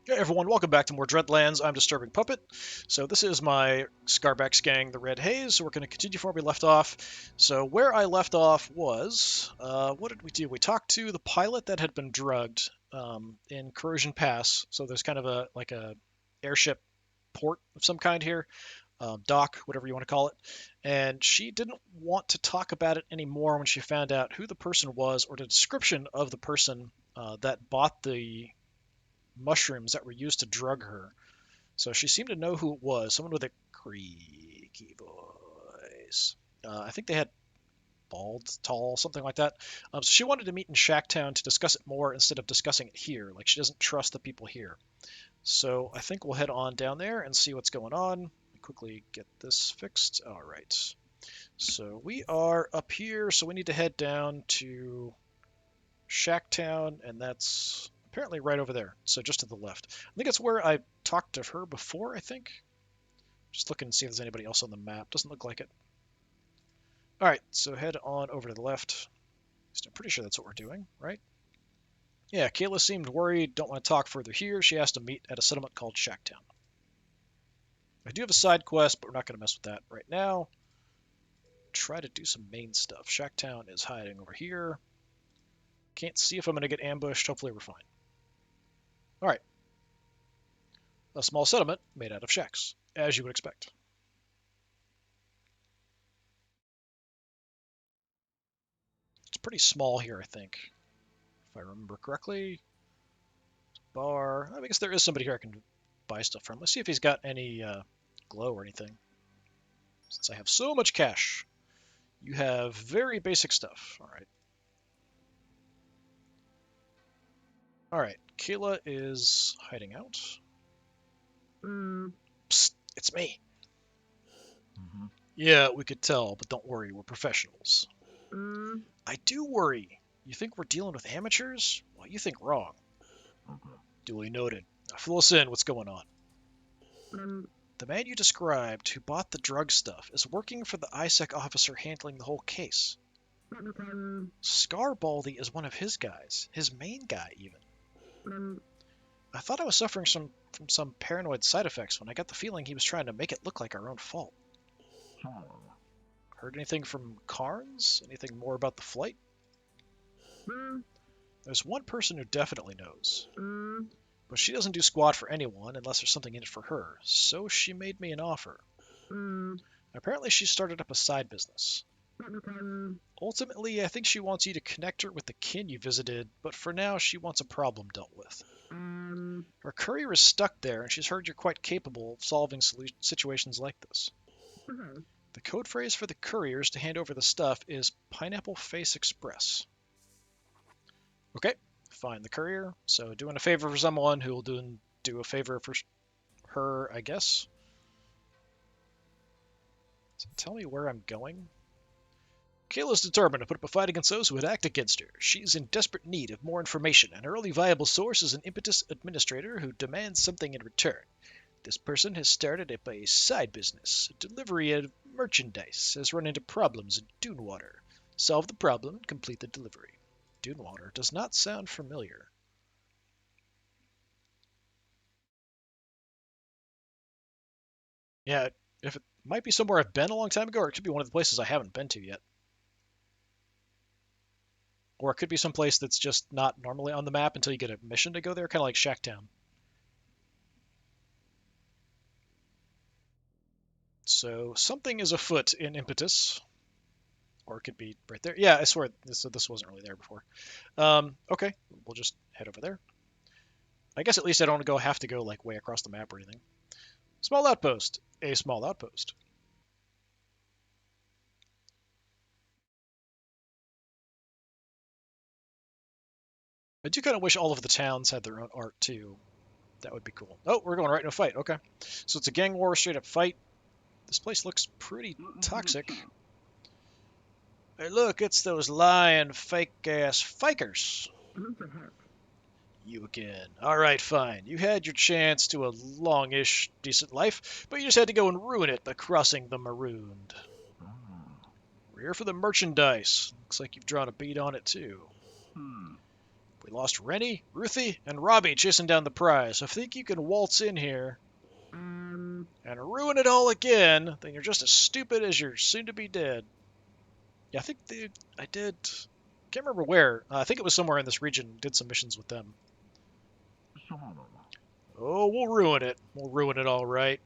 Hey everyone, welcome back to more Dreadlands. I'm DisturbingPuppet. So this is my Scarback's gang, the Red Haze. So we're going to continue from where we left off. So where I left off was, what did we do? We talked to the pilot that had been drugged in Corrosion Pass. So there's kind of a airship port of some kind here, dock, whatever you want to call it. And she didn't want to talk about it anymore when she found out who the person was or the description of the person that bought the mushrooms that were used to drug her. So she seemed to know who it was, someone with a creaky voice. I think they had bald, tall, something like that. So she wanted to meet in SHACKTOWN to discuss it more instead of discussing it here. Like she doesn't trust the people here. So I think we'll head on down there and see what's going on. Quickly get this fixed. All right. So we are up here, so we need to head down to SHACKTOWN, and that's apparently right over there. So just to the left. I think it's where I talked to her before, I think. Just looking to see if there's anybody else on the map. Doesn't look like it. All right, so head on over to the left. I'm pretty sure that's what we're doing, right? Yeah, Kayla seemed worried, don't want to talk further here. She asked to meet at a settlement called SHACKTOWN. I do have a side quest, but we're not going to mess with that right now. Try to do some main stuff. SHACKTOWN is hiding over here. Can't see if I'm going to get ambushed. Hopefully we're fine. All right. A small settlement made out of shacks, as you would expect. It's pretty small here, I think, if I remember correctly. Bar. I guess there is somebody here I can buy stuff from. Let's see if he's got any glow or anything. Since I have so much cash. You have very basic stuff. All right. All right. Kayla is hiding out. Psst, it's me. Yeah, we could tell, but don't worry, we're professionals. I do worry. You think we're dealing with amateurs? Well, you think wrong. Duly noted. Now fill us in. What's going on? The man you described, who bought the drug stuff, is working for the ISEC officer handling the whole case. Scarbaldy is one of his guys. His main guy, even. I thought I was suffering from some paranoid side effects when I got the feeling he was trying to make it look like our own fault. Heard anything from Carnes? Anything more about the flight? There's one person who definitely knows. But she doesn't do squat for anyone unless there's something in it for her, so she made me an offer. Apparently she started up a side business. Ultimately, I think she wants you to connect her with the kin you visited, but for now she wants a problem dealt with. Her courier is stuck there, and she's heard you're quite capable of solving situations like this. The code phrase for the couriers to hand over the stuff is Pineapple Face Express. Okay, find the courier. So doing a favor for someone who will do a favor for her, I guess. So tell me where I'm going. Kayla's determined to put up a fight against those who would act against her. She's in desperate need of more information, and her only viable source is an impetus administrator who demands something in return. This person has started up a side business. Delivery of merchandise has run into problems in Dunewater. Solve the problem and complete the delivery. Dunewater does not sound familiar. Yeah, if it might be somewhere I've been a long time ago, or it could be one of the places I haven't been to yet. Or it could be some place that's just not normally on the map until you get a mission to go there, kind of like SHACKTOWN. So something is afoot in Impetus. Or it could be right there. Yeah, I swear this wasn't really there before. Okay, we'll just head over there. I guess at least I don't have to go like way across the map or anything. Small outpost. A small outpost. I do kind of wish all of the towns had their own art too. That would be cool. Oh, we're going right into a fight. Okay. So it's a gang war, straight up fight. This place looks pretty toxic. Hey, look, it's those lying, fake-ass fakers. You again. All right, fine. You had your chance to a longish, decent life, but you just had to go and ruin it by crossing the Marooned. We're here for the merchandise. Looks like you've drawn a bead on it, too. We lost Rennie, Ruthie, and Robbie chasing down the prize. If you think you can waltz in here and ruin it all again, then you're just as stupid as you're soon-to-be dead. Yeah, I think I did... Can't remember where. I think it was somewhere in this region. Did some missions with them. Oh, we'll ruin it. We'll ruin it all right.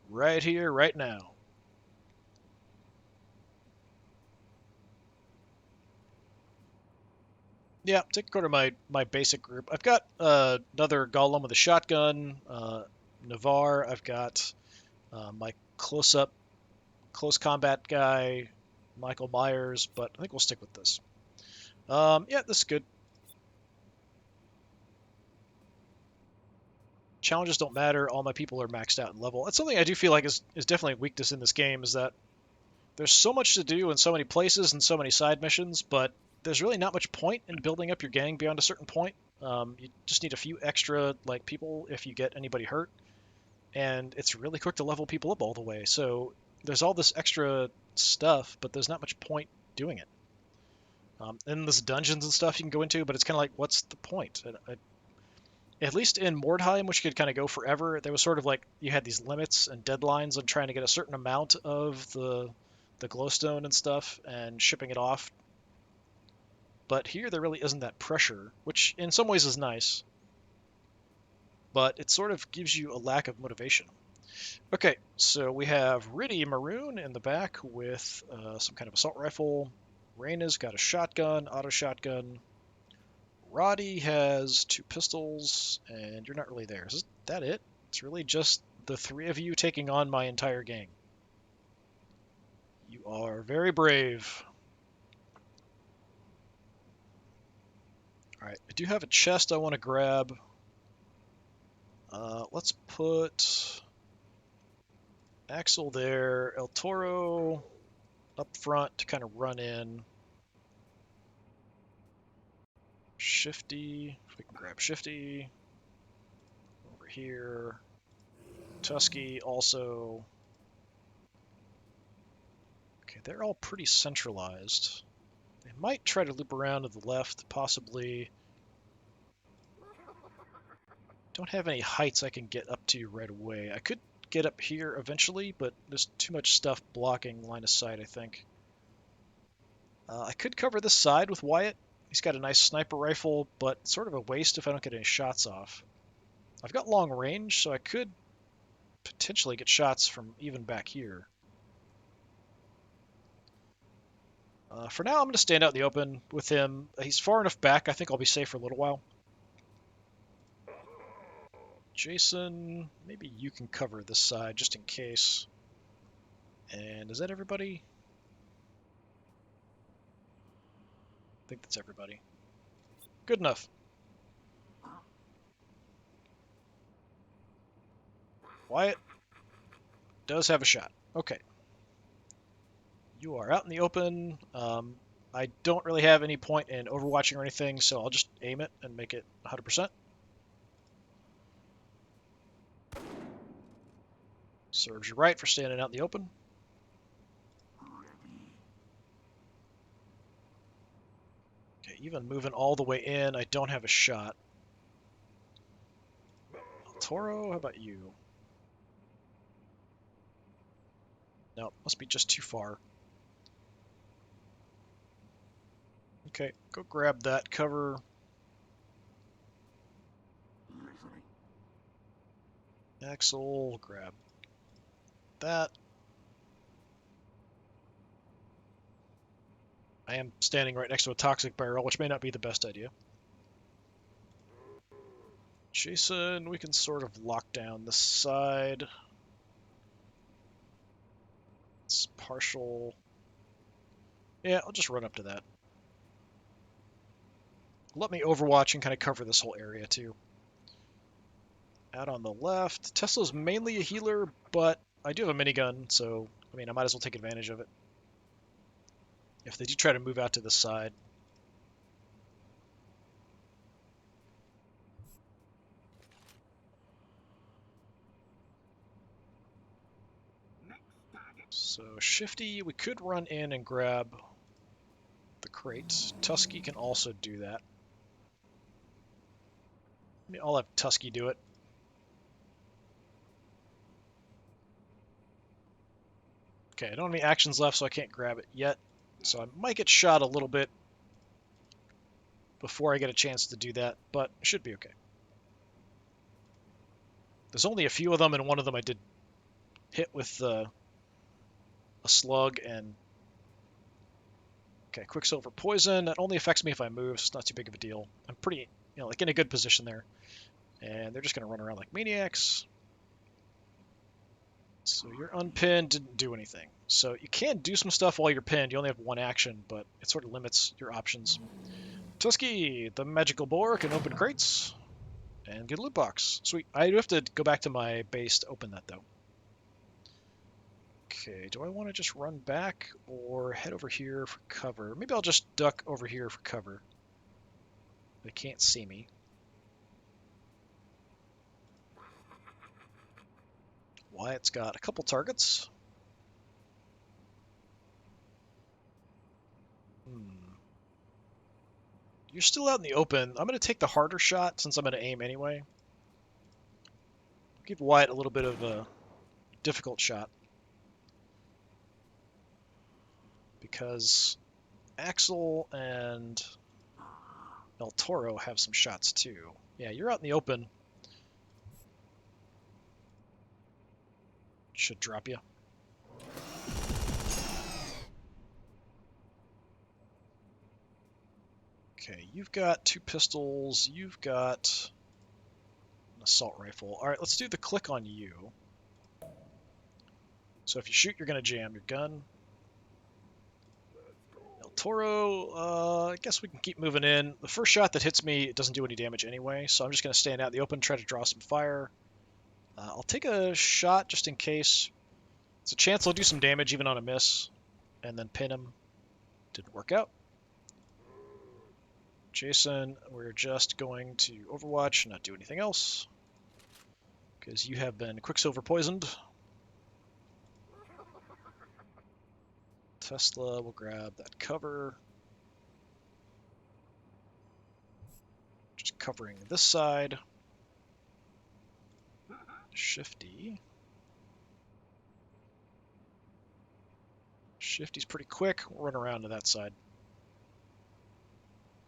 Right here, right now. Yeah, take a quarter of my basic group. I've got another golem with a shotgun, Navarre. I've got my close combat guy, Michael Myers, but I think we'll stick with this. Yeah, this is good. Challenges don't matter. All my people are maxed out in level. That's something I do feel like is definitely a weakness in this game, is that there's so much to do in so many places and so many side missions, but there's really not much point in building up your gang beyond a certain point. You just need a few extra people if you get anybody hurt, and it's really quick to level people up all the way. So there's all this extra stuff, but there's not much point doing it. And there's dungeons and stuff you can go into, but it's kind of like, what's the point? At least in Mordheim, which could kind of go forever, there was sort of like you had these limits and deadlines on trying to get a certain amount of the glowstone and stuff and shipping it off. But here there really isn't that pressure, which in some ways is nice, but it sort of gives you a lack of motivation. Okay, so we have Riddy Maroon in the back with some kind of assault rifle. Raina's got a shotgun, auto shotgun. Roddy has 2 pistols, and you're not really there. Is that it? It's really just the 3 of you taking on my entire gang. You are very brave. Alright, I do have a chest I want to grab. Let's put Axel there, El Toro up front to kind of run in. Shifty, if we can grab Shifty. Over here. Tusky also. Okay, they're all pretty centralized. They might try to loop around to the left, possibly. Don't have any heights I can get up to right away. I could get up here eventually, but there's too much stuff blocking line of sight, I think. I could cover this side with Wyatt. He's got a nice sniper rifle, but sort of a waste if I don't get any shots off. I've got long range, so I could potentially get shots from even back here. For now, I'm going to stand out in the open with him. He's far enough back, I think I'll be safe for a little while. Jason, maybe you can cover this side just in case. And is that everybody? I think that's everybody. Good enough. Wyatt does have a shot. Okay. You are out in the open. I don't really have any point in overwatching or anything, so I'll just aim it and make it 100%. Serves you right for standing out in the open. Okay, even moving all the way in, I don't have a shot. El Toro, how about you? No, must be just too far. Okay, go grab that cover. Axel, grab that. I am standing right next to a toxic barrel, which may not be the best idea. Jason, we can sort of lock down this side. It's partial. Yeah, I'll just run up to that. Let me overwatch and kind of cover this whole area too. Out on the left, Tesla's mainly a healer, but I do have a minigun, so I mean I might as well take advantage of it. If they do try to move out to the side. So Shifty, we could run in and grab the crate. Tusky can also do that. I'll have Tusky do it. Okay, I don't have any actions left, so I can't grab it yet. So I might get shot a little bit before I get a chance to do that, but it should be okay. There's only a few of them, and one of them I did hit with a slug, and... Okay, Quicksilver Poison. That only affects me if I move, so it's not too big of a deal. I'm pretty, like in a good position there. And they're just going to run around like maniacs. So you're unpinned, didn't do anything. So you can do some stuff while you're pinned. You only have one action, but it sort of limits your options. Tusky, the magical boar, can open crates and get a loot box. Sweet. I do have to go back to my base to open that, though. Okay, do I want to just run back or head over here for cover? Maybe I'll just duck over here for cover. They can't see me. Wyatt's got a couple targets. You're still out in the open. I'm going to take the harder shot since I'm going to aim anyway. Give Wyatt a little bit of a difficult shot. Because Axel and El Toro have some shots too. Yeah, you're out in the open. Should drop you. Okay, you've got 2 pistols. You've got an assault rifle. All right, let's do the click on you. So if you shoot, you're going to jam your gun. El Toro, I guess we can keep moving in. The first shot that hits me, it doesn't do any damage anyway, so I'm just going to stand out in the open, try to draw some fire. I'll take a shot just in case. It's a chance I'll do some damage even on a miss, and then pin him. Didn't work out. Jason, we're just going to Overwatch, not do anything else, because you have been Quicksilver poisoned. Tesla will grab that cover. Just covering this side. Shifty. Shifty's pretty quick. We'll run around to that side.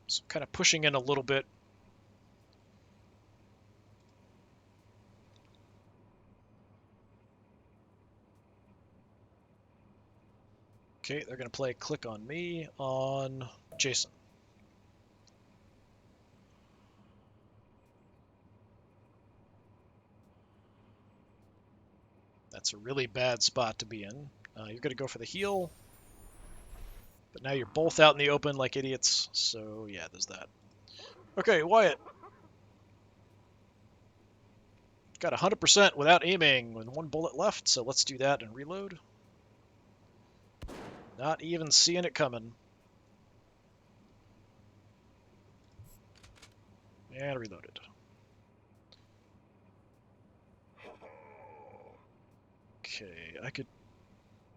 So kind of pushing in a little bit. Okay, they're going to play click on me on Jason. That's a really bad spot to be in. You're going to go for the heal. But now you're both out in the open like idiots. So yeah, there's that. Okay, Wyatt. Got 100% without aiming with 1 bullet left, so let's do that and reload. Not even seeing it coming. And reloaded. Okay, I could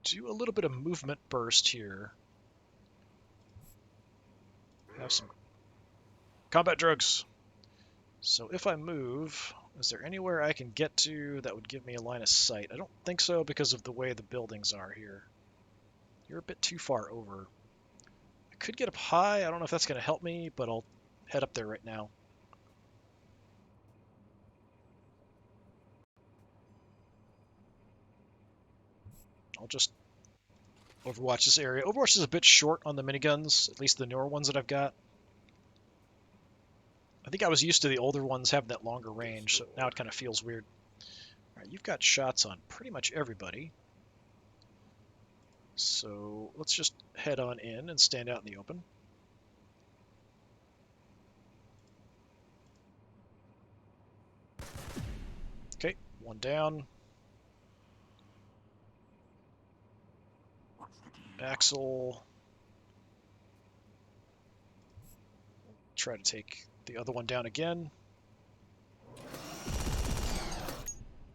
do a little bit of movement burst here. Have some combat drugs. So if I move, is there anywhere I can get to that would give me a line of sight? I don't think so because of the way the buildings are here. You're a bit too far over. I could get up high. I don't know if that's going to help me, but I'll head up there right now. I'll just Overwatch this area. Overwatch is a bit short on the miniguns, at least the newer ones that I've got. I think I was used to the older ones having that longer range, so now it kind of feels weird. All right, you've got shots on pretty much everybody. So let's just head on in and stand out in the open. Okay, 1 down. Axel. Try to take the other one down again.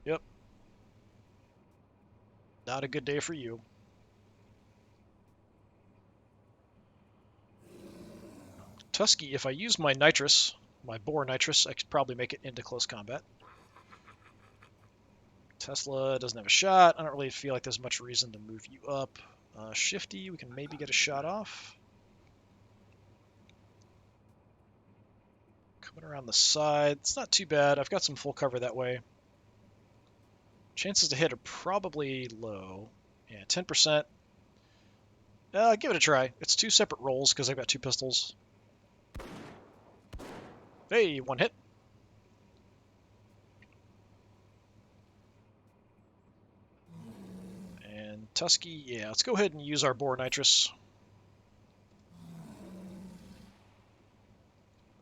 Yep. Not a good day for you. Tusky, if I use my nitrous, my bore nitrous, I could probably make it into close combat. Tesla doesn't have a shot. I don't really feel like there's much reason to move you up. Shifty, we can maybe get a shot off. Coming around the side, it's not too bad. I've got some full cover that way. Chances to hit are probably low. Yeah, 10%. Give it a try. It's 2 separate rolls because I've got 2 pistols. Hey, 1 hit. And Tusky, yeah, let's go ahead and use our bore nitrous.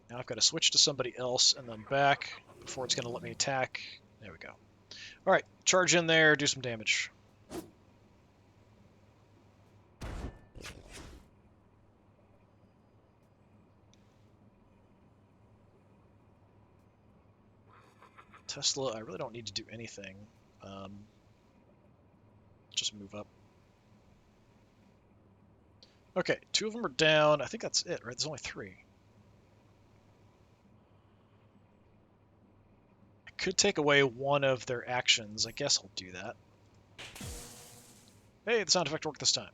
Now I've got to switch to somebody else and then back before it's going to let me attack. There we go. All right, charge in there, do some damage. Tesla, I really don't need to do anything. Just move up. Okay, 2 of them are down. I think that's it, right? There's only 3. I could take away one of their actions. I guess I'll do that. Hey, the sound effect worked this time.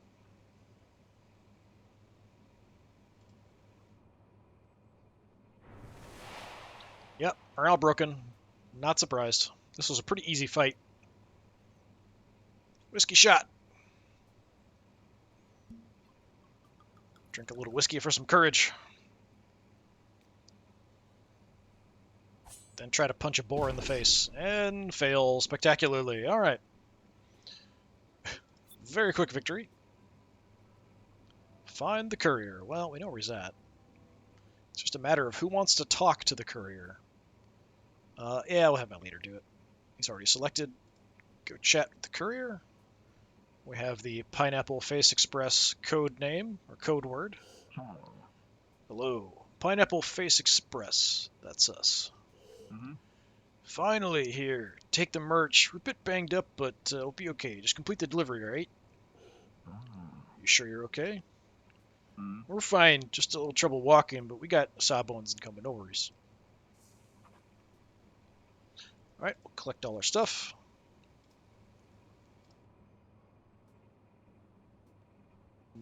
Yep, morale broken. Not surprised. This was a pretty easy fight. Whiskey shot. Drink a little whiskey for some courage. Then try to punch a boar in the face. And fail spectacularly. Alright. Very quick victory. Find the courier. Well, we know where he's at. It's just a matter of who wants to talk to the courier. Yeah, we'll have my leader do it. He's already selected. Go chat with the courier. We have the Pineapple Face Express code name, or code word. Hello. Pineapple Face Express. That's us. Finally, here. Take the merch. We're a bit banged up, but we'll be okay. Just complete the delivery, alright? You sure you're okay? We're fine. Just a little trouble walking, but we got sawbones incoming. No worries. Alright, we'll collect all our stuff.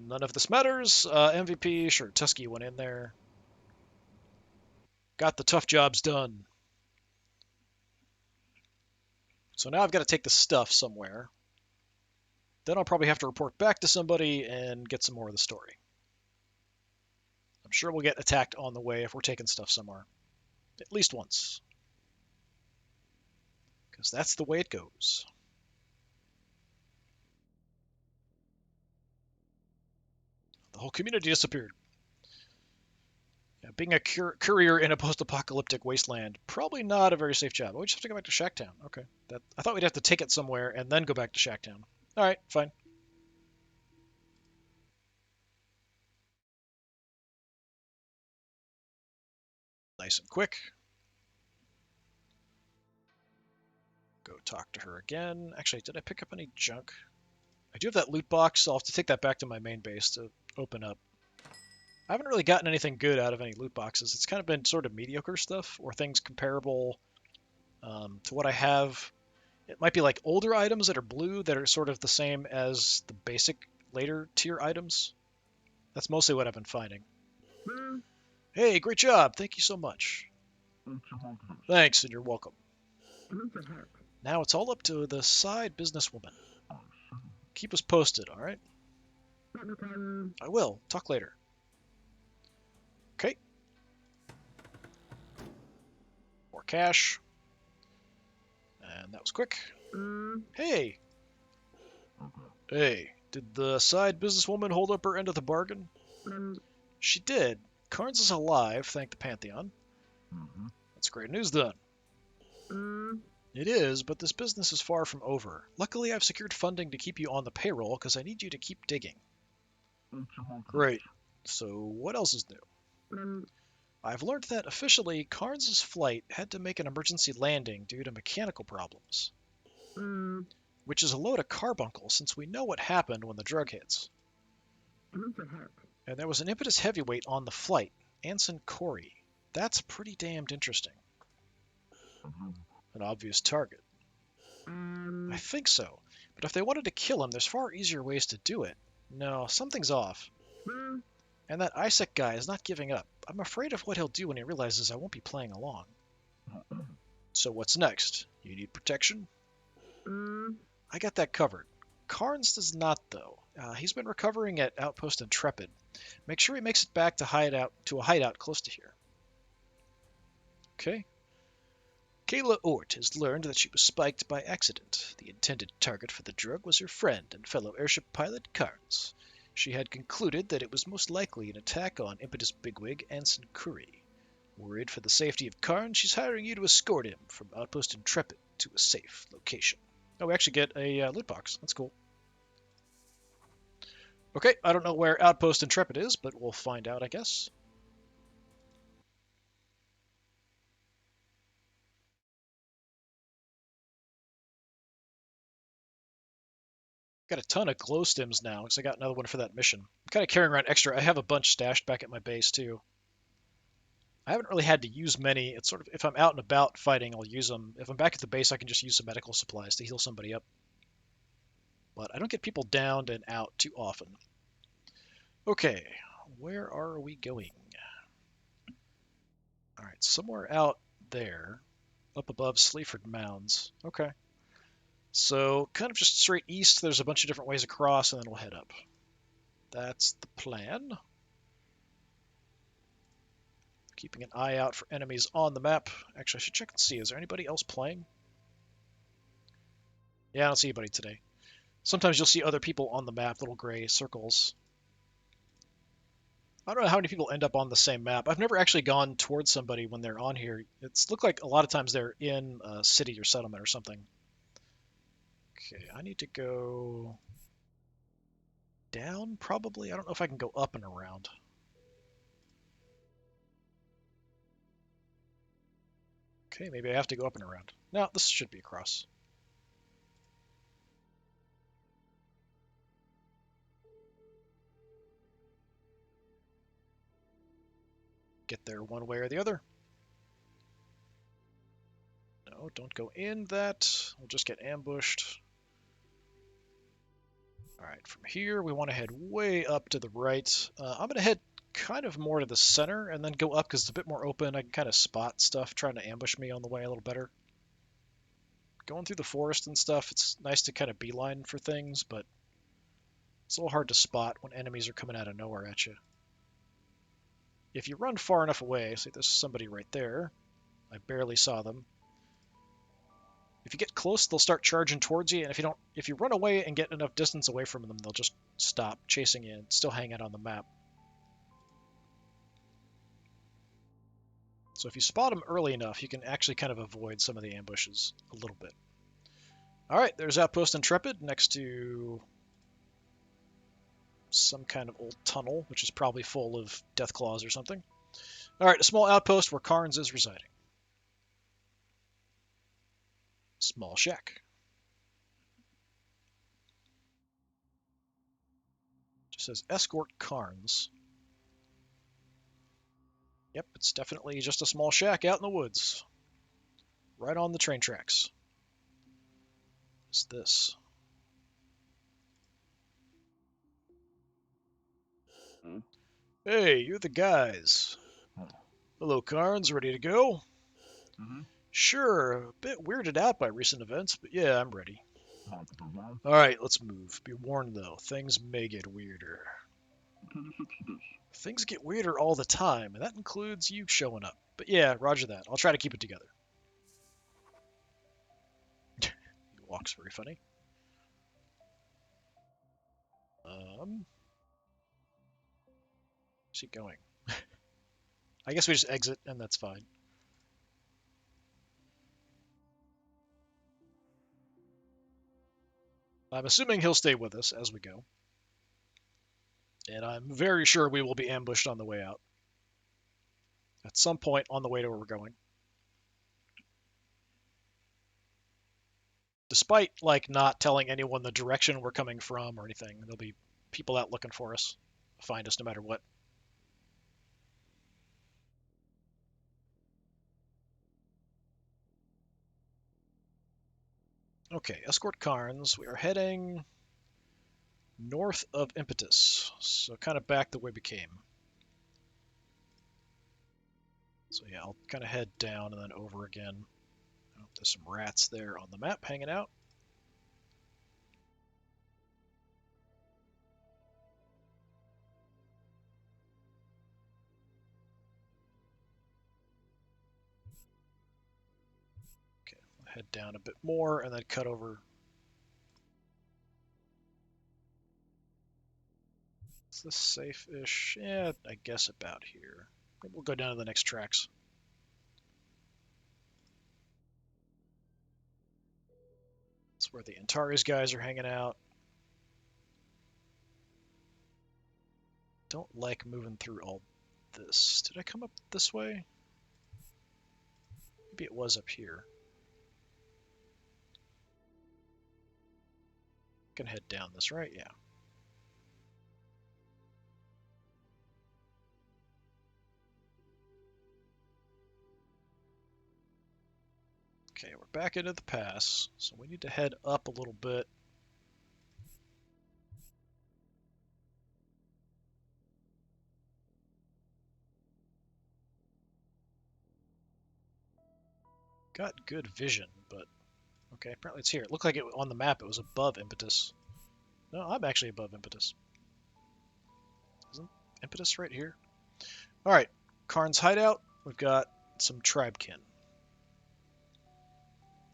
None of this matters. MVP, sure, Tusky went in there. Got the tough jobs done. So now I've got to take the stuff somewhere. Then I'll probably have to report back to somebody and get some more of the story. I'm sure we'll get attacked on the way if we're taking stuff somewhere. At least once. Because that's the way it goes. The whole community disappeared. Yeah, being a courier in a post-apocalyptic wasteland, probably not a very safe job. Oh, we just have to go back to SHACKTOWN. Okay. I thought we'd have to take it somewhere and then go back to SHACKTOWN. Alright, fine. Nice and quick. Go talk to her again. Actually, did I pick up any junk? I do have that loot box, so I'll have to take that back to my main base to open up. I haven't really gotten anything good out of any loot boxes. It's kind of been sort of mediocre stuff, or things comparable to what I have. It might be like older items that are blue that are sort of the same as the basic later tier items. That's mostly what I've been finding. Hey, great job. Thank you so much. Thanks, and you're welcome. Now it's all up to the side businesswoman. Keep us posted, all right? I will. Talk later. Okay. More cash. And that was quick. Hey. Hey, did the side businesswoman hold up her end of the bargain? She did. Carnes is alive, thank the Pantheon. That's great news, then. It is, but this business is far from over. Luckily, I've secured funding to keep you on the payroll, because I need you to keep digging. Great. So, what else is new? I've learned that, officially, Carnes' flight had to make an emergency landing due to mechanical problems. Which is a load of carbuncle, since we know what happened when the drug hits. And there was an impetus heavyweight on the flight, Anson Corey. That's pretty damned interesting. An obvious target. I think so. But if they wanted to kill him, there's far easier ways to do it. No, something's off. And that Isaac guy is not giving up. I'm afraid of what he'll do when he realizes I won't be playing along. So what's next? You need protection? I got that covered. Carnes does not, though. He's been recovering at Outpost Intrepid. Make sure he makes it back to a hideout close to here. Okay. Kayla Ort has learned that she was spiked by accident. The intended target for the drug was her friend and fellow airship pilot, Carnes. She had concluded that it was most likely an attack on Impetus bigwig Anson Curry. Worried for the safety of Carnes, she's hiring you to escort him from Outpost Intrepid to a safe location. Oh, we actually get a loot box. That's cool. Okay, I don't know where Outpost Intrepid is, but we'll find out, I guess. Got a ton of glow stims now, because I got another one for that mission. I'm kind of carrying around extra. I have a bunch stashed back at my base, too. I haven't really had to use many. It's sort of, if I'm out and about fighting, I'll use them. If I'm back at the base, I can just use some medical supplies to heal somebody up. But I don't get people downed and out too often. Okay, where are we going? All right, somewhere out there, up above Sleaford Mounds. Okay. So, kind of just straight east, there's a bunch of different ways across, and then we'll head up. That's the plan. Keeping an eye out for enemies on the map. Actually, I should check and see. Is there anybody else playing? Yeah, I don't see anybody today. Sometimes you'll see other people on the map, little gray circles. I don't know how many people end up on the same map. I've never actually gone towards somebody when they're on here. It's looked like a lot of times they're in a city or settlement or something. Okay, I need to go down, probably. I don't know if I can go up and around. Okay, maybe I have to go up and around. No, this should be across. Get there one way or the other. No, don't go in that. We'll just get ambushed. Alright, from here we want to head way up to the right. I'm going to head kind of more to the center and then go up because it's a bit more open. I can kind of spot stuff trying to ambush me on the way a little better. Going through the forest and stuff, it's nice to kind of beeline for things, but it's a little hard to spot when enemies are coming out of nowhere at you. If you run far enough away, say there's somebody right there. I barely saw them. If you get close, they'll start charging towards you, and if you run away and get enough distance away from them, they'll just stop chasing you and still hang out on the map. So if you spot them early enough, you can actually kind of avoid some of the ambushes a little bit. Alright, there's Outpost Intrepid next to some kind of old tunnel, which is probably full of Deathclaws or something. Alright, a small outpost where Carnes is residing. Small shack. Just says escort Carnes. Yep, it's definitely just a small shack out in the woods. Right on the train tracks. What's this? Hey, you're the guys. Hello, Carnes. Ready to go? Sure, a bit weirded out by recent events, but yeah, I'm ready. Alright, let's move. Be warned, though, things may get weirder. Things get weirder all the time, and that includes you showing up. But yeah, roger that. I'll try to keep it together. He walks very funny. Where's he going? I guess we just exit, and that's fine. I'm assuming he'll stay with us as we go. And I'm very sure we will be ambushed on the way out. At some point on the way to where we're going. Despite, like, not telling anyone the direction we're coming from or anything, there'll be people out looking for us. Find us no matter what. Okay, escort Carns. We are heading north of Impetus, so kind of back the way we came. So yeah, I'll kind of head down and then over again. Oh, there's some rats there on the map hanging out. Okay, I'll head down a bit more and then cut over. Is this safe-ish? Yeah, I guess about here. We'll go down to the next tracks. That's where the Antares guys are hanging out. Don't like moving through all this. Did I come up this way? Maybe it was up here. Gonna head down this, right? Yeah. Okay, we're back into the pass, so we need to head up a little bit. Got good vision, but okay, apparently it's here. It looked like it on the map it was above Impetus. No, I'm actually above Impetus. Isn't Impetus right here? Alright, Karn's hideout. We've got some tribekin.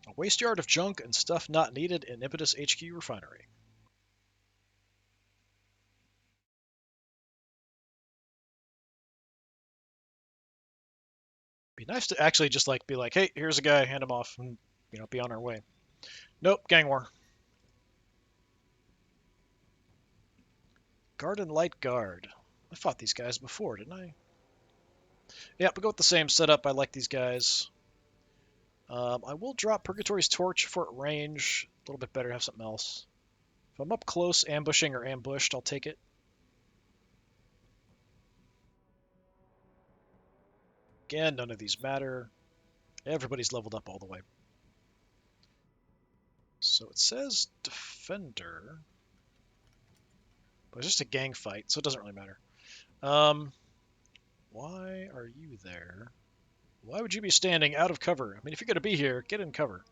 A waste yard of junk and stuff not needed in Impetus HQ refinery. Be nice to actually just like be like, hey, here's a guy, hand him off, and be on our way. Nope, gang war. Garden Light Guard. I fought these guys before, didn't I? Yeah, we go with the same setup. I like these guys. I will drop Purgatory's Torch for range. A little bit better to have something else. If I'm up close, ambushing or ambushed, I'll take it. Again, none of these matter. Everybody's leveled up all the way. So it says Defender. But it's just a gang fight, so it doesn't really matter. Why are you there? Why would you be standing out of cover? I mean, if you're going to be here, get in cover.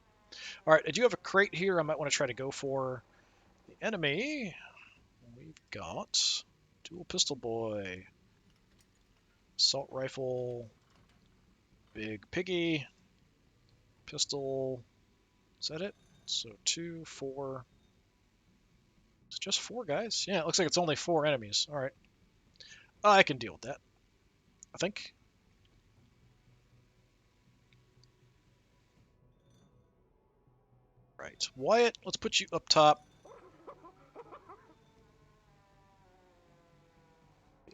All right, I do have a crate here I might want to try to go for. The enemy, we've got dual pistol boy, assault rifle, big piggy, pistol. Is that it? So 2, 4. It's just 4 guys. Yeah, it looks like it's only 4 enemies. All right, I can deal with that, I think. Right, Wyatt, let's put you up top.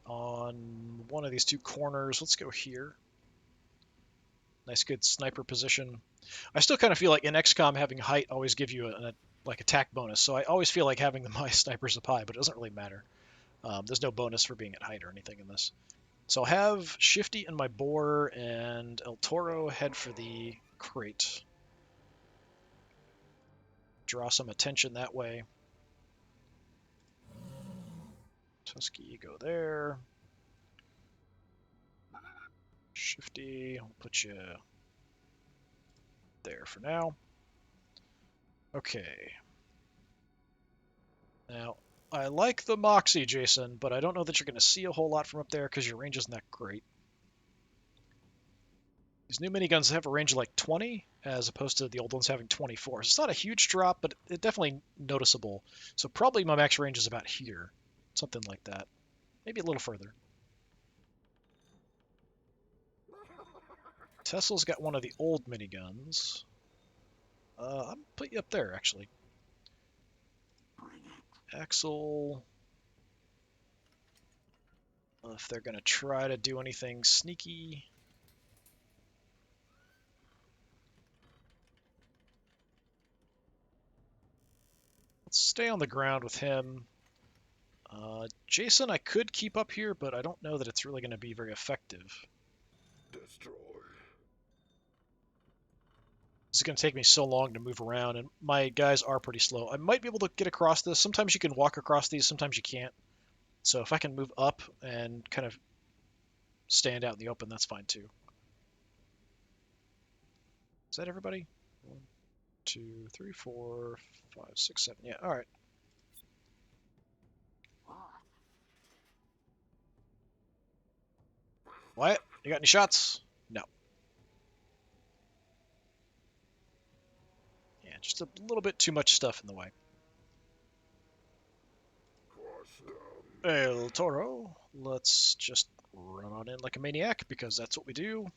On one of these 2 corners. Let's go here. Nice, good sniper position. I still kind of feel like in XCOM having height always give you a like attack bonus, so I always feel like having my snipers up high, but it doesn't really matter. There's no bonus for being at height or anything in this. So I'll have Shifty and my boar, and El Toro head for the crate. Draw some attention that way. Tusky, go there. Shifty, I'll put you there for now. Okay. Now, I like the Moxie, Jason, but I don't know that you're going to see a whole lot from up there because your range isn't that great. These new miniguns have a range of like 20, as opposed to the old ones having 24. So it's not a huge drop, but it's definitely noticeable. So probably my max range is about here. Something like that. Maybe a little further. Tesla's got one of the old miniguns. I'll put you up there, actually. Axel. If they're going to try to do anything sneaky. Let's stay on the ground with him. Jason, I could keep up here, but I don't know that it's really going to be very effective. Destroy. This is going to take me so long to move around, and my guys are pretty slow. I might be able to get across this. Sometimes you can walk across these, sometimes you can't. So if I can move up and kind of stand out in the open, that's fine too. Is that everybody? 1, 2, 3, 4, 5, 6, 7. Yeah, all right. Wyatt, you got any shots? No. Yeah, just a little bit too much stuff in the way. El Toro, let's just run on in like a maniac because that's what we do.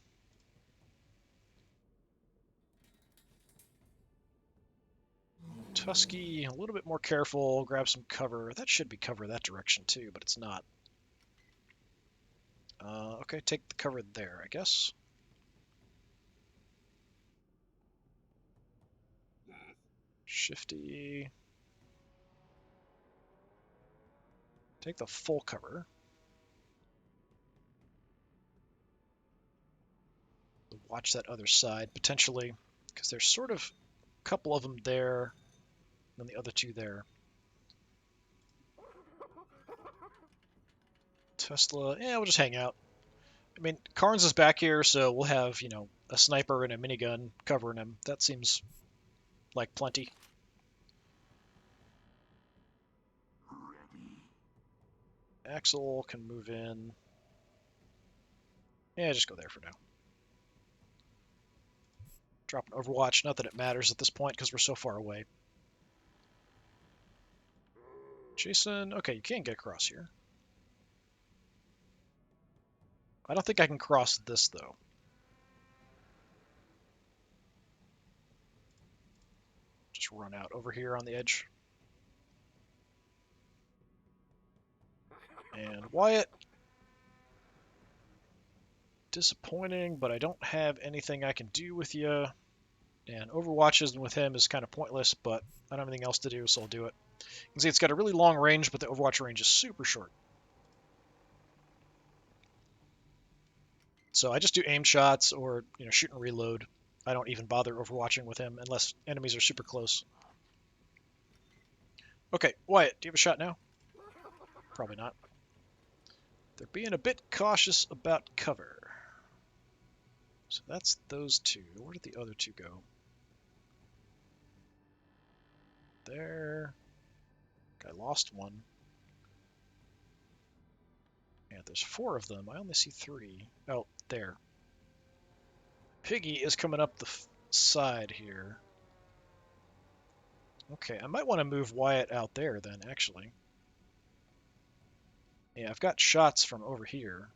Tusky, a little bit more careful, grab some cover. That should be cover that direction too, but it's not. Okay, take the cover there, I guess. Shifty. Take the full cover. Watch that other side, potentially, because there's sort of a couple of them there, and then the other two there. Tesla, yeah, we'll just hang out. I mean, Carnes is back here, so we'll have, you know, a sniper and a minigun covering him. That seems like plenty. Axel can move in. Yeah, just go there for now. Drop an Overwatch. Not that it matters at this point because we're so far away. Jason, okay, you can get across here. I don't think I can cross this, though. Just run out over here on the edge. And Wyatt. Disappointing, but I don't have anything I can do with you. And Overwatches with him is kind of pointless, but I don't have anything else to do, so I'll do it. You can see it's got a really long range, but the Overwatch range is super short. So I just do aim shots or, you know, shoot and reload. I don't even bother overwatching with him unless enemies are super close. Okay, Wyatt, do you have a shot now? Probably not. They're being a bit cautious about cover. So that's those two. Where did the other two go? There. I lost one. Yeah, there's 4 of them. I only see 3. Oh, there. Piggy is coming up the side here. Okay, I might want to move Wyatt out there then, actually. Yeah, I've got shots from over here.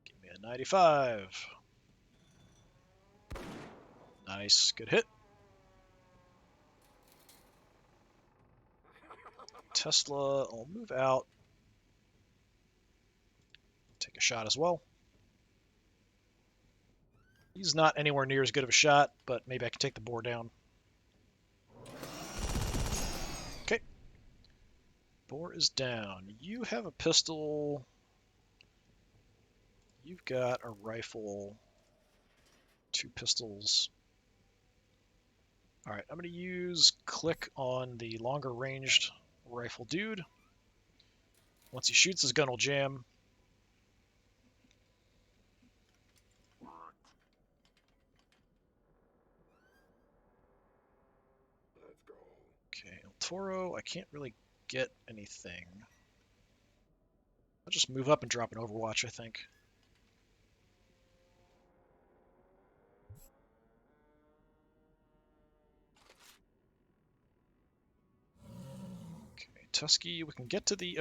Give me a 95. Nice, good hit. Tesla, I'll move out. Take a shot as well. He's not anywhere near as good of a shot, but maybe I can take the boar down. Okay. Boar is down. You have a pistol. You've got a rifle. 2 pistols. Alright, I'm going to use click on the longer ranged rifle dude. Once he shoots, his gun will jam. Okay, El Toro, I can't really get anything. I'll just move up and drop an Overwatch, I think. Okay, Tusky, we can get to the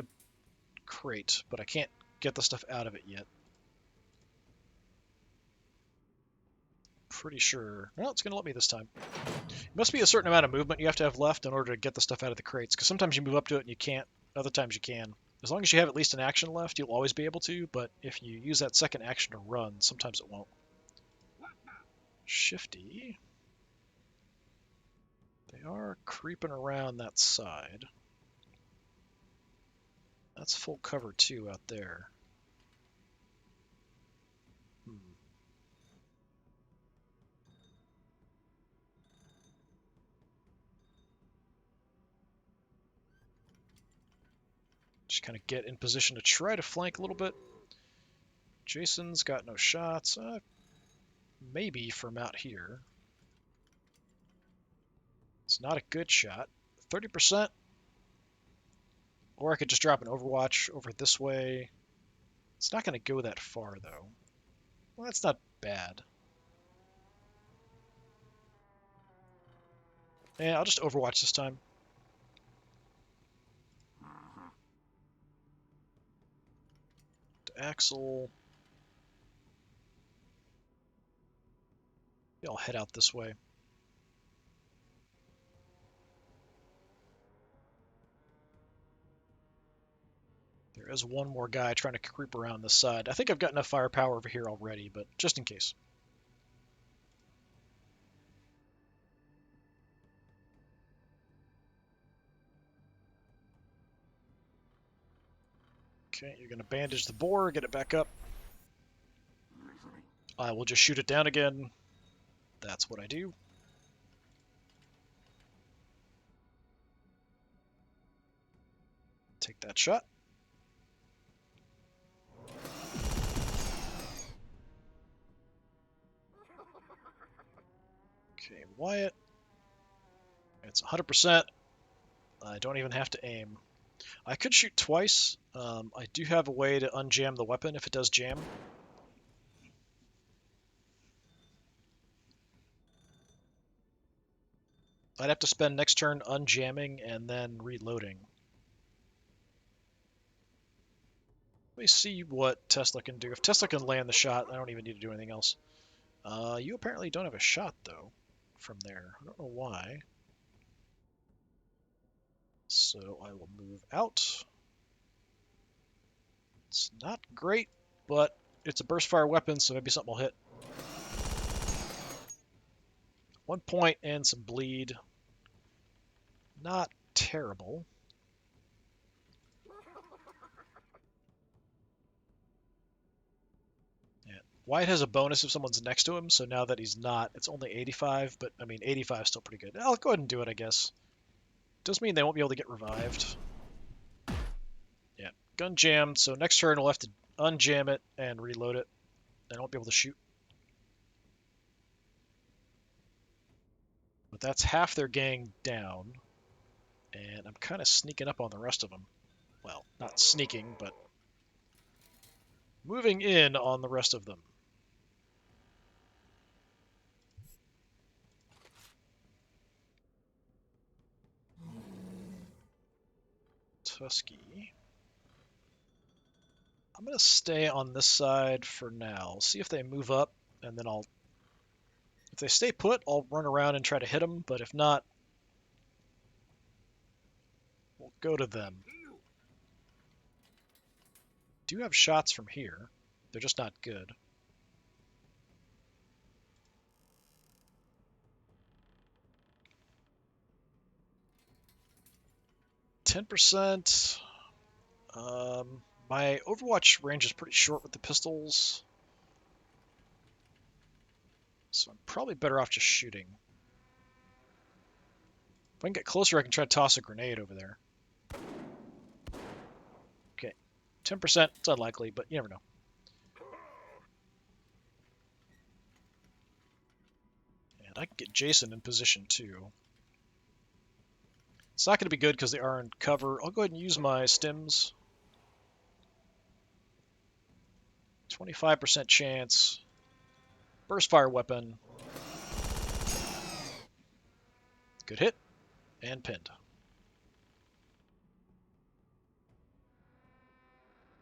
crate, but I can't get the stuff out of it yet. Pretty sure. No, it's going to let me this time. It must be a certain amount of movement you have to have left in order to get the stuff out of the crates, because sometimes you move up to it and you can't, other times you can. As long as you have at least an action left, you'll always be able to, but if you use that second action to run, sometimes it won't. Shifty. They are creeping around that side. That's full cover too out there. Just kind of get in position to try to flank a little bit. Jason's got no shots. Maybe from out here. It's not a good shot. 30%. Or I could just drop an Overwatch over this way. It's not going to go that far, though. Well, that's not bad. Yeah, I'll just Overwatch this time. To Axel. Maybe I'll head out this way. There is one more guy trying to creep around this side. I think I've got enough firepower over here already, but just in case. Okay, you're going to bandage the boar, get it back up. I will just shoot it down again. That's what I do. Take that shot. Okay, Wyatt. It's 100%. I don't even have to aim. I could shoot twice. I do have a way to unjam the weapon if it does jam. I'd have to spend next turn unjamming and then reloading. Let me see what Tesla can do. If Tesla can land the shot, I don't even need to do anything else. You apparently don't have a shot, though, from there. I don't know why. So I will move out. It's not great, but it's a burst fire weapon, so maybe something will hit. 1 point and some bleed. Not terrible. Yeah. Wyatt has a bonus if someone's next to him, so now that he's not, it's only 85, but I mean, 85 is still pretty good. I'll go ahead and do it, I guess. Does mean they won't be able to get revived. Yeah, gun jammed, so next turn we'll have to unjam it and reload it. They won't be able to shoot. But that's half their gang down, and I'm kind of sneaking up on the rest of them. Well, not sneaking, but moving in on the rest of them. Tusky. I'm going to stay on this side for now. See if they move up, and then I'll... If they stay put, I'll run around and try to hit them, but if not, we'll go to them. Do have shots from here. They're just not good. %. My Overwatch range is pretty short with the pistols, so I'm probably better off just shooting. If I can get closer, I can try to toss a grenade over there. Okay, 10%, it's unlikely, but you never know. And I can get Jason in position too. It's not going to be good because they are in cover. I'll go ahead and use my stims. 25% chance. Burst fire weapon. Good hit. And pinned.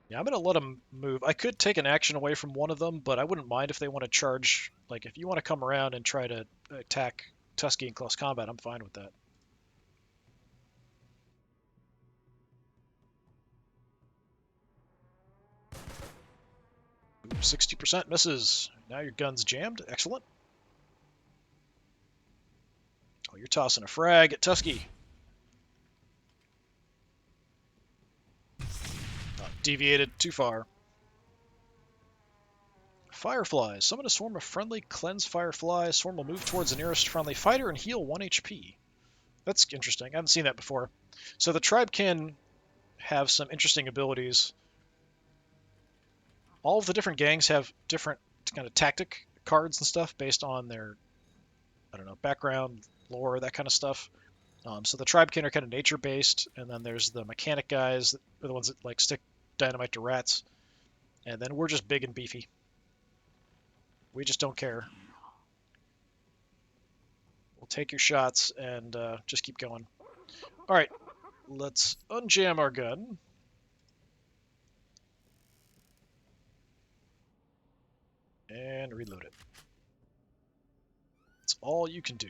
Yeah, I'm going to let them move. I could take an action away from one of them, but I wouldn't mind if they want to charge. Like, if you want to come around and try to attack Tusky in close combat, I'm fine with that. 60% misses. Now your gun's jammed. Excellent. Oh, you're tossing a frag at Tusky. deviated too far. Fireflies. Summon a swarm of friendly cleanse fireflies. Swarm will move towards the nearest friendly fighter and heal 1 HP. That's interesting. I haven't seen that before. So the tribe can have some interesting abilities. All of the different gangs have different kind of tactic cards and stuff based on their, I don't know, background, lore, that kind of stuff. So the tribe kin are kind of nature-based, and then there's the mechanic guys that are the ones that like stick dynamite to rats, and then we're just big and beefy. We just don't care. We'll take your shots and just keep going. All right, let's unjam our gun. And reload it. That's all you can do.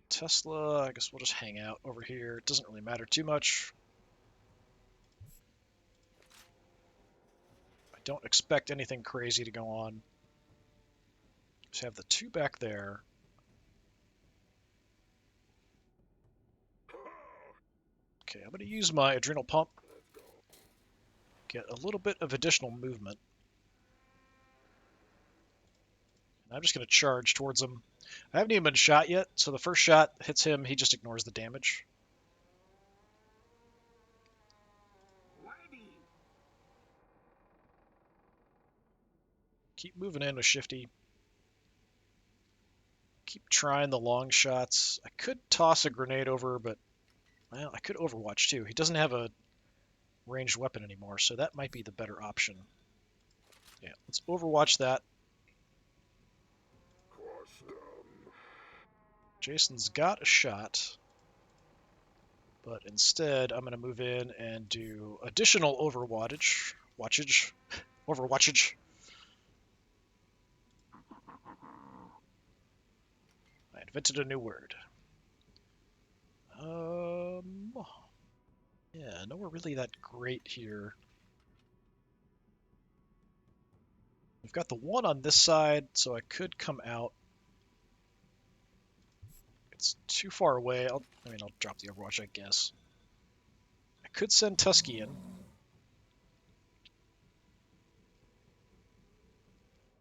Tesla, I guess we'll just hang out over here. It doesn't really matter too much. I don't expect anything crazy to go on. Just have the 2 back there. Okay, I'm going to use my adrenal pump. Get a little bit of additional movement. I'm just going to charge towards him. I haven't even been shot yet, so the first shot hits him, he just ignores the damage. Keep moving in with Shifty. Keep trying the long shots. I could toss a grenade over, but well, I could Overwatch too. He doesn't have a ranged weapon anymore, so that might be the better option. Yeah, let's Overwatch that. Jason's got a shot, but instead I'm going to move in and do additional Overwatchage. Overwatchage. I invented a new word. Yeah, nowhere really that great here. We've got the 1 on this side, so I could come out. It's too far away. I'll drop the Overwatch, I guess. I could send Tusky in.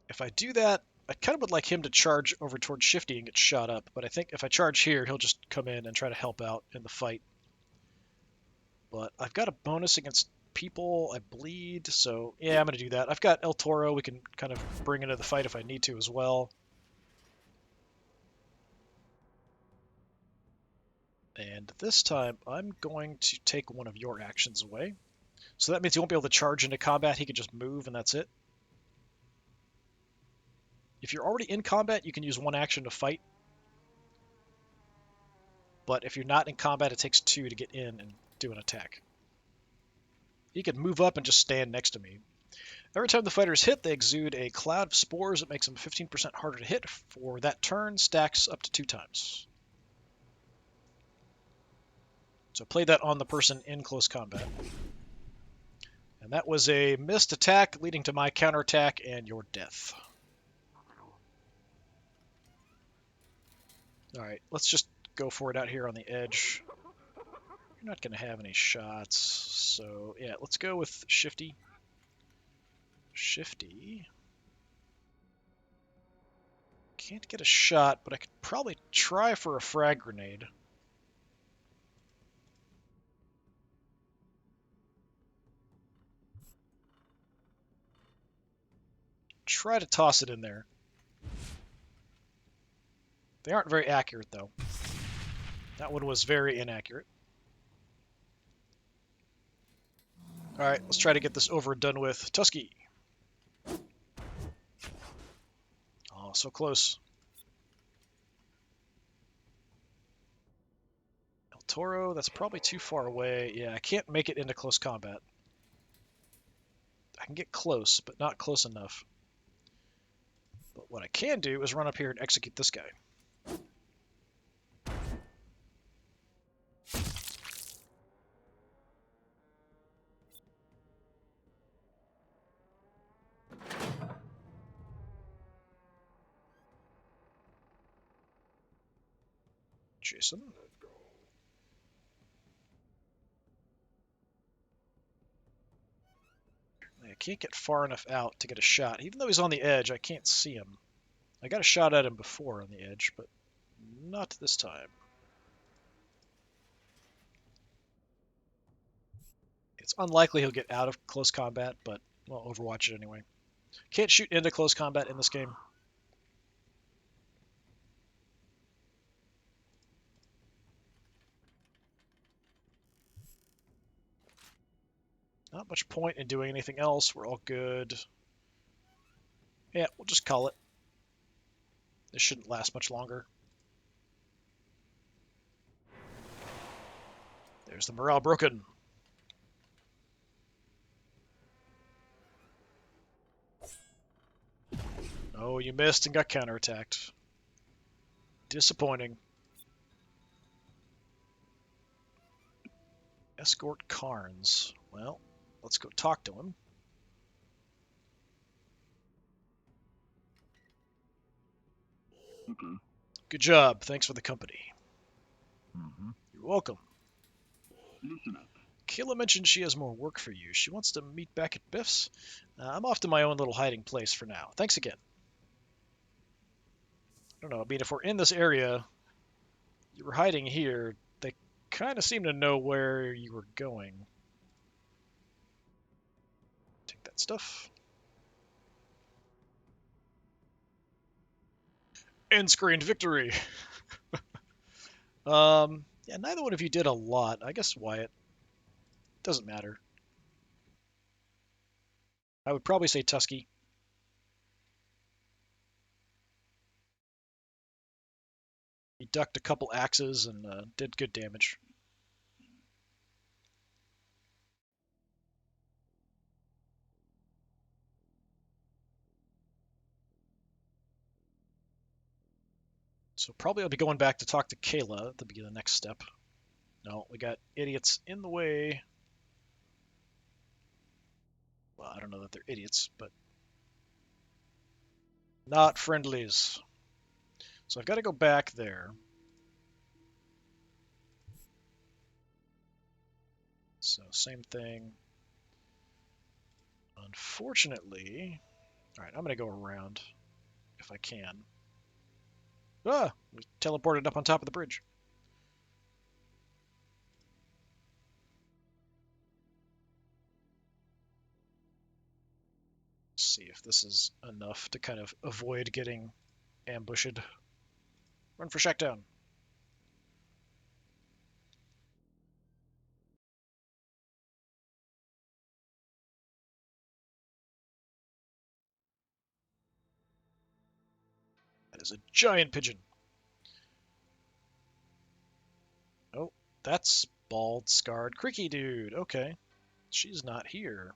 If I do that, I kind of would like him to charge over towards Shifty and get shot up, but I think if I charge here, he'll just come in and try to help out in the fight. But I've got a bonus against people. I bleed, so yeah, I'm going to do that. I've got El Toro we can kind of bring into the fight if I need to as well. And this time, I'm going to take one of your actions away. So that means he won't be able to charge into combat. He can just move, and that's it. If you're already in combat, you can use 1 action to fight. But if you're not in combat, it takes 2 to get in and do an attack. He could move up and just stand next to me. Every time the fighters hit, they exude a cloud of spores that makes them 15% harder to hit. For that turn, stacks up to 2 times. So play that on the person in close combat. And that was a missed attack, leading to my counterattack and your death. Alright, let's just go for it out here on the edge. You're not going to have any shots, so yeah, let's go with Shifty. Shifty. Can't get a shot, but I could probably try for a frag grenade. Try to toss it in there. They aren't very accurate, though. That one was very inaccurate. Alright, let's try to get this over and done with. Tusky. Oh, so close. El Toro, that's probably too far away. Yeah, I can't make it into close combat. I can get close, but not close enough. But what I can do is run up here and execute this guy. Jason. I can't get far enough out to get a shot. Even though he's on the edge, I can't see him. I got a shot at him before on the edge, but not this time. It's unlikely he'll get out of close combat, but we'll overwatch it anyway. Can't shoot into close combat in this game. Not much point in doing anything else. We're all good. Yeah, we'll just call it. This shouldn't last much longer. There's the morale broken. Oh, you missed and got counterattacked. Disappointing. Escort Carnes. Well, let's go talk to him. Okay. Good job. Thanks for the company. Mm-hmm. You're welcome. Listen up. Kayla mentioned she has more work for you. She wants to meet back at Biff's. I'm off to my own little hiding place for now. Thanks again. I don't know. I mean, if we're in this area, you were hiding here. They kind of seem to know where you were going. Take that stuff. End-screened victory. Yeah, neither one of you did a lot. I guess Wyatt. Doesn't matter. I would probably say Tusky. He ducked a couple axes and did good damage. So probably I'll be going back to talk to Kayla at the beginning of the next step. No, we got idiots in the way. Well, I don't know that they're idiots, but not friendlies. So I've got to go back there. So same thing. Unfortunately, all right, I'm going to go around if I can. Ah, we teleported up on top of the bridge. See if this is enough to kind of avoid getting ambushed. Run for SHACKTOWN. That is a giant pigeon. Oh, that's bald, scarred, creaky dude. Okay. She's not here.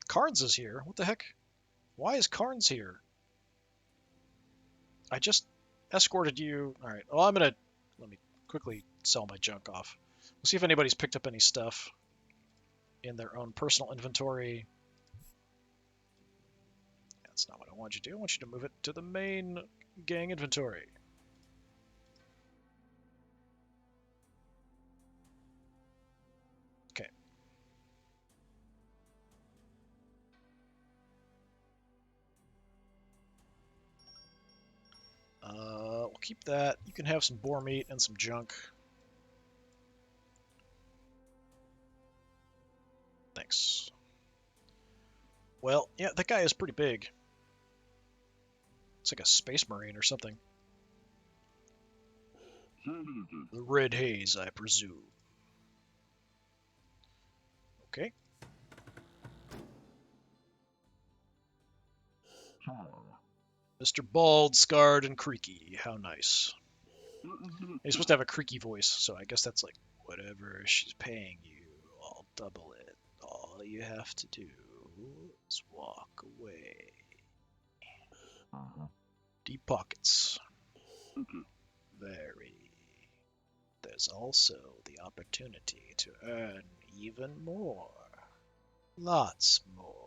Carnes is here. What the heck? Why is Carnes here? I just escorted you. All right. Well, let me quickly sell my junk off. We'll see if anybody's picked up any stuff in their own personal inventory. That's not what I want you to do. I want you to move it to the main gang inventory. Okay. We'll keep that. You can have some boar meat and some junk. Thanks. Well, yeah, that guy is pretty big. It's like a space marine or something. The red haze, I presume. Okay. Mr. Bald, Scarred, and Creaky. How nice. He's supposed to have a creaky voice, so I guess that's like, whatever she's paying you, I'll double it. All you have to do is walk away. Deep pockets. Very. There's also the opportunity to earn even more. Lots more.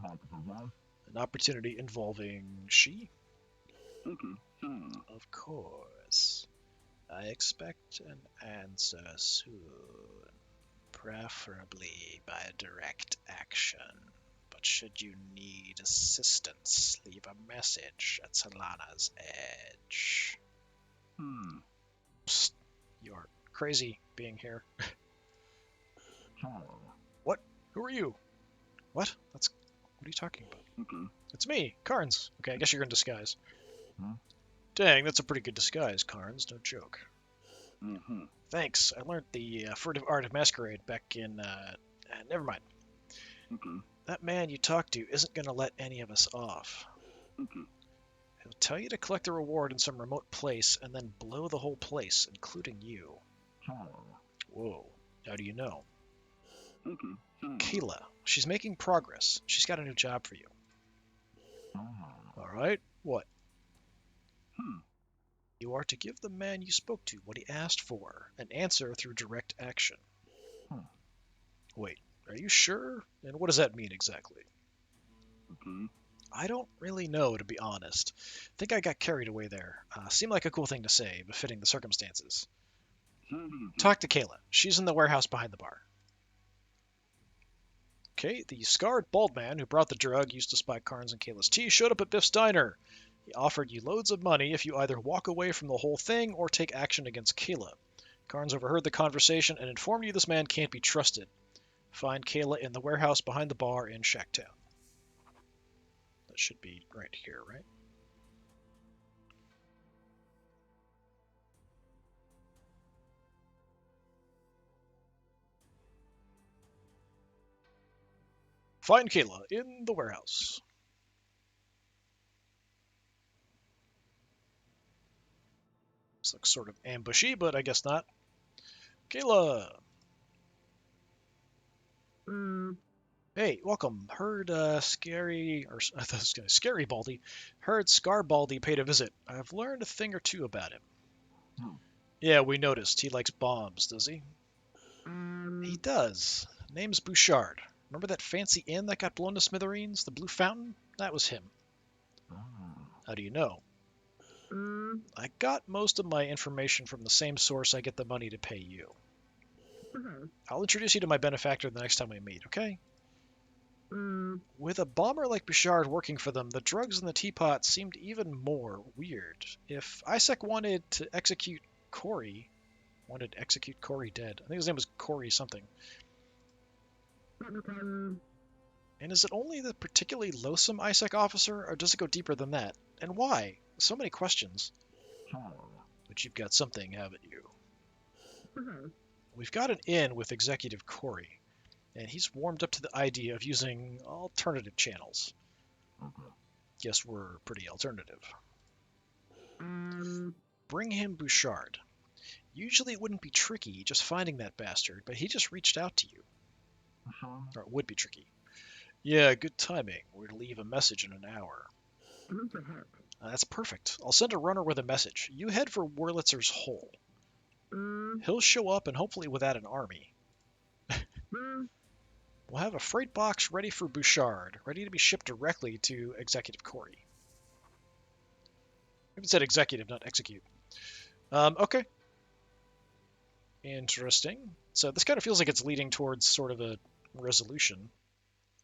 An opportunity involving she? Of course. I expect an answer soon. Preferably by direct action. But should you need assistance, leave a message at Solana's Edge. Psst, you're crazy being here. What? Who are you? What? What are you talking about? Okay. It's me, Carnes. Okay, I guess you're in disguise. Huh? Dang, that's a pretty good disguise, Carnes. No joke. Mm-hmm. Thanks. I learned the furtive art of masquerade back in. Never mind. Okay. That man you talked to isn't gonna let any of us off. Okay. He'll tell you to collect a reward in some remote place and then blow the whole place, including you. Whoa. How do you know? Okay. Kayla. She's making progress. She's got a new job for you. Alright. What? You are to give the man you spoke to what he asked for, and answer through direct action. Wait, are you sure? And what does that mean exactly? Okay. I don't really know, to be honest. Think I got carried away there. Seemed like a cool thing to say, befitting the circumstances. Talk to Kayla. She's in the warehouse behind the bar. Okay, the scarred bald man who brought the drug used to spy Carnes and Kayla's tea showed up at Biff's Diner. He offered you loads of money if you either walk away from the whole thing or take action against Kayla. Carnes overheard the conversation and informed you this man can't be trusted. Find Kayla in the warehouse behind the bar in SHACKTOWN. That should be right here, right? Find Kayla in the warehouse. This looks sort of ambushy, but I guess not. Kayla! Hey, welcome. Heard Scary Baldy. Heard Scar Baldy paid a visit. I've learned a thing or two about him. Yeah, we noticed. He likes bombs, does he? He does. Name's Bouchard. Remember that fancy inn that got blown to smithereens? The Blue Fountain? That was him. How do you know? I got most of my information from the same source I get the money to pay you. I'll introduce you to my benefactor the next time we meet, okay? With a bomber like Bouchard working for them, the drugs in the teapot seemed even more weird. If ISEC wanted to execute Corey dead. I think his name was Corey something. And is it only the particularly loathsome ISEC officer, or does it go deeper than that? And why? So many questions. But you've got something, haven't you? We've got an in with Executive Corey, and he's warmed up to the idea of using alternative channels. Guess we're pretty alternative. Bring him Bouchard. Usually it wouldn't be tricky just finding that bastard, but he just reached out to you. Or it would be tricky. Yeah, good timing. We're to leave a message in an hour. That's perfect. I'll send a runner with a message. You head for Wurlitzer's Hole. He'll show up and hopefully without an army. We'll have a freight box ready for Bouchard, ready to be shipped directly to Executive Corey. I even said executive, not execute. Okay. Interesting. So this kind of feels like it's leading towards sort of a resolution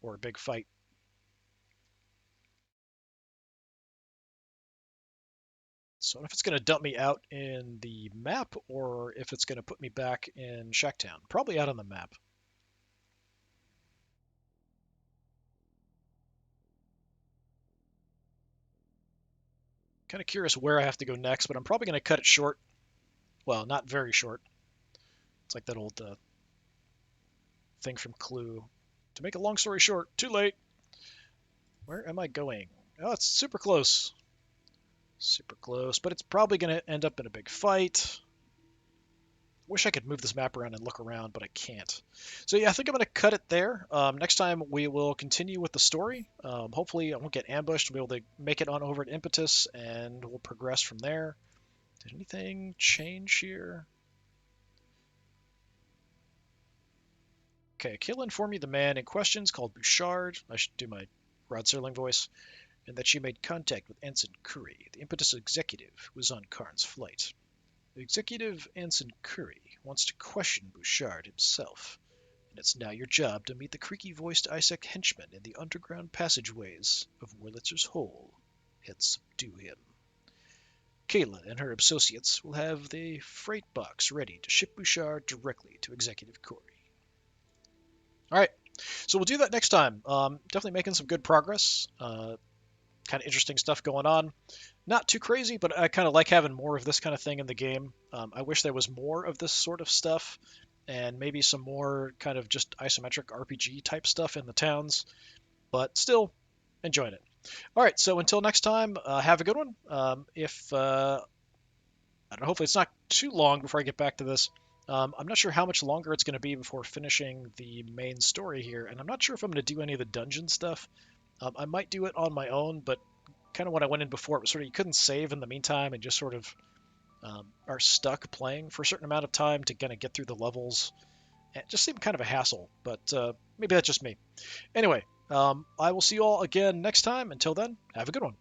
or a big fight. So I don't know if it's going to dump me out in the map or if it's going to put me back in SHACKTOWN. Probably out on the map. Kind of curious where I have to go next, but I'm probably going to cut it short. Well, not very short. It's like that old thing from Clue. To make a long story short, too late. Where am I going? Oh, it's super close. Super close, but it's probably going to end up in a big fight. Wish I could move this map around and look around, but I can't. So yeah, I think I'm going to cut it there. Next time we will continue with the story. Hopefully I won't get ambushed. We'll be able to make it on over at Impetus, and we'll progress from there. Did anything change here? Okay, Kill informed me the man in question is called Bouchard. I should do my Rod Serling voice. And that she made contact with Ensign Curry, the Impetus executive who was on Karn's flight. The executive, Ensign Curry, wants to question Bouchard himself. and it's now your job to meet the creaky-voiced Isaac henchman in the underground passageways of Wurlitzer's Hole and subdue him. Kayla and her associates will have the freight box ready to ship Bouchard directly to Executive Corey. All right, so we'll do that next time. Definitely making some good progress. Kind of interesting stuff going on. Not too crazy, but I kind of like having more of this kind of thing in the game. I wish there was more of this sort of stuff, and maybe some more kind of just isometric RPG type stuff in the towns, but still enjoying it. All right, so until next time, have a good one. I don't know, hopefully it's not too long before I get back to this. I'm not sure how much longer it's going to be before finishing the main story here, and I'm not sure if I'm going to do any of the dungeon stuff. I might do it on my own, but kind of when I went in before, it was sort of you couldn't save in the meantime and just sort of are stuck playing for a certain amount of time to kind of get through the levels. It just seemed kind of a hassle, but maybe that's just me. Anyway, I will see you all again next time. Until then, have a good one.